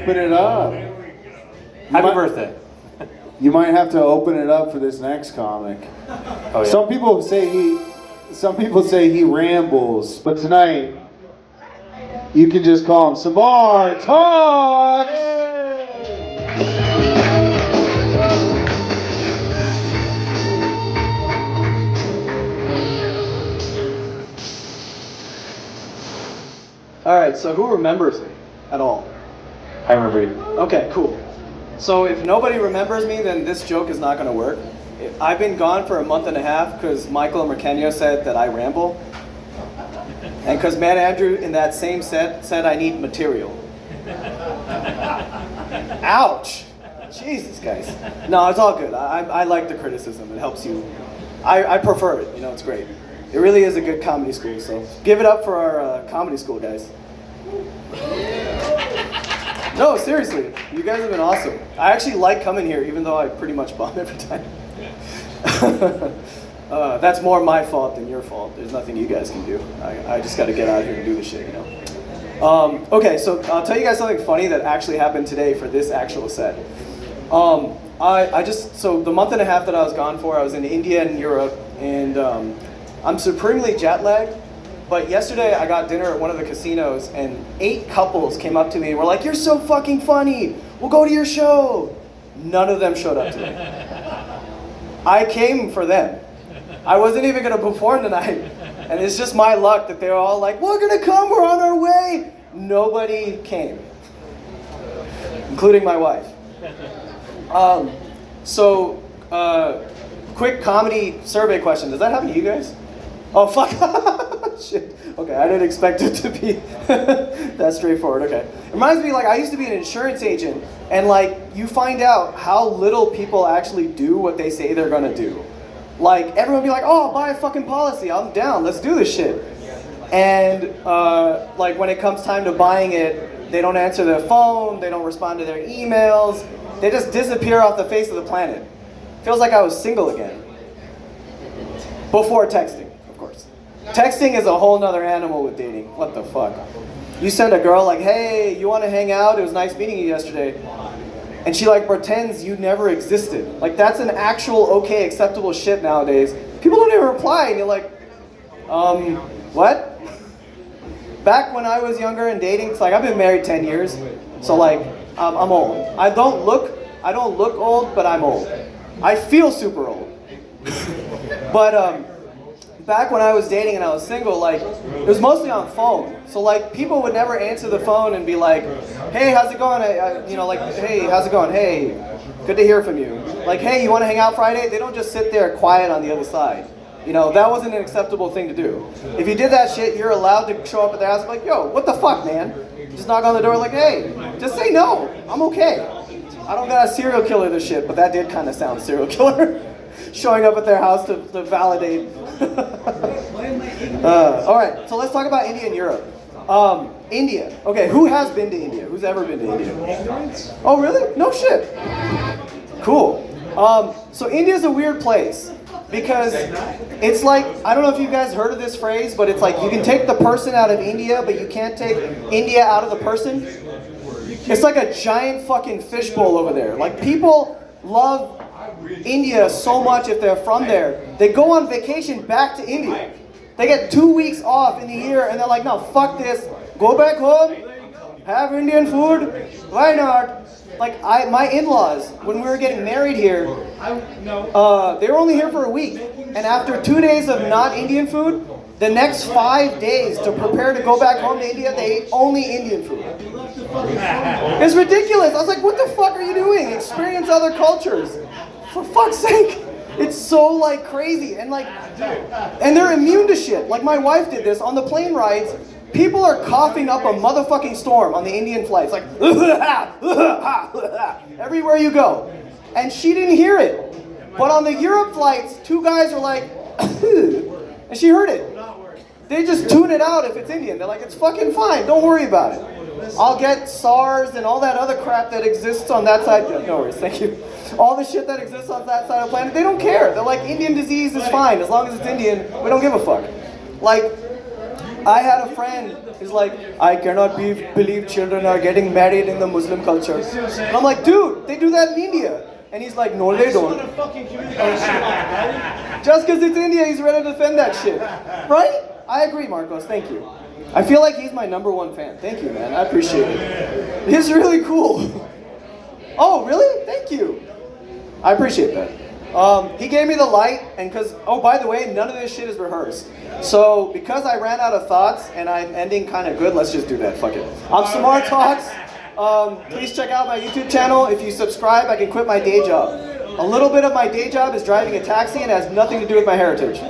open it up. Happy birthday. You might have to open it up for this next comic. Oh, yeah. Some people say he rambles, but tonight you can just call him Samar Talks. All right, so who remembers me at all? I remember you. Okay, cool. So if nobody remembers me, then this joke is not going to work. I've been gone for a month and a half because Michael Merkenio said that I ramble. And because Matt Andrew in that same set said I need material. Ouch! Jesus, guys. No, it's all good. I like the criticism. It helps you. I prefer it. You know, it's great. It really is a good comedy school, so give it up for our comedy school guys. No, seriously, you guys have been awesome. I actually like coming here, even though I pretty much bomb every time. That's more my fault than your fault. There's nothing you guys can do. I just got to get out here and do the shit, you know. Okay, so I'll tell you guys something funny that actually happened today for this actual set. So the month and a half that I was gone for, I was in India and Europe, and I'm supremely jet lagged. But yesterday I got dinner at one of the casinos and 8 couples came up to me and were like, "You're so fucking funny. We'll go to your show." None of them showed up today. I came for them. I wasn't even gonna perform tonight. And it's just my luck that they were all like, "We're gonna come, we're on our way." Nobody came, including my wife. Quick comedy survey question. Does that happen to you guys? Oh, fuck. Shit. Okay, I didn't expect it to be that straightforward. Okay. It reminds me, like, I used to be an insurance agent, and, like, you find out how little people actually do what they say they're gonna do. Like, everyone be like, "Oh, I'll buy a fucking policy. I'm down. Let's do this shit." And, like, when it comes time to buying it, they don't answer their phone, they don't respond to their emails, they just disappear off the face of the planet. Feels like I was single again. Before texting. Texting is a whole nother animal with dating. What the fuck? You send a girl like, "Hey, you want to hang out? It was nice meeting you yesterday." And she like pretends you never existed. Like that's an actual okay, acceptable shit nowadays. People don't even reply and you're like, what? Back when I was younger and dating, it's like I've been married 10 years. So like, I'm old. I don't look old, but I'm old. I feel super old. But back when I was dating and I was single, like, it was mostly on phone. So, like, people would never answer the phone and be like, "Hey, how's it going?" "Hey, how's it going? Hey, good to hear from you." Like, "Hey, you want to hang out Friday?" They don't just sit there quiet on the other side. You know, that wasn't an acceptable thing to do. If you did that shit, you're allowed to show up at their house and be like, "Yo, what the fuck, man?" Just knock on the door like, "Hey, just say no. I'm okay. I don't got a serial killer this shit," but that did kind of sound serial killer. Showing up at their house to validate. All right, so let's talk about India and Europe. India. Okay, who has been to India? Who's ever been to India? Oh, really? No shit. Cool. So India's a weird place because it's like, I don't know if you guys heard of this phrase, but it's like you can take the person out of India, but you can't take India out of the person. It's like a giant fucking fishbowl over there. Like people love India so much if they're from there. They go on vacation back to India. They get 2 weeks off in the year and they're like, "No, fuck this. Go back home, have Indian food. Why not?" Like my in-laws, when we were getting married here, they were only here for a week. And after 2 days of not Indian food, the next 5 days to prepare to go back home to India, they ate only Indian food. It's ridiculous. I was like, "What the fuck are you doing? Experience other cultures. For fuck's sake." It's so like crazy and like, and they're immune to shit. Like my wife did this on the plane rides. People are coughing up a motherfucking storm on the Indian flights, like everywhere you go. And she didn't hear it. But on the Europe flights, 2 guys are like, and she heard it. They just tune it out if it's Indian. They're like, "It's fucking fine. Don't worry about it. I'll get SARS and all that other crap that exists on that side." No worries, thank you. All the shit that exists on that side of the planet, they don't care. They're like, Indian disease is fine. As long as it's Indian, we don't give a fuck. Like, I had a friend who's like, I cannot believe children are getting married in the Muslim culture. And I'm like, dude, they do that in India. And he's like, no, they don't. Just because it's India, he's ready to defend that shit. Right? I agree, Marcos. Thank you. I feel like he's my #1 fan. Thank you, man. I appreciate it. He's really cool. Oh, really? Thank you. I appreciate that. He gave me the light, and oh, by the way, none of this shit is rehearsed. So, because I ran out of thoughts, and I'm ending kind of good, let's just do that. Fuck it. I'm Samar Talks. Please check out my YouTube channel. If you subscribe, I can quit my day job. A little bit of my day job is driving a taxi and has nothing to do with my heritage.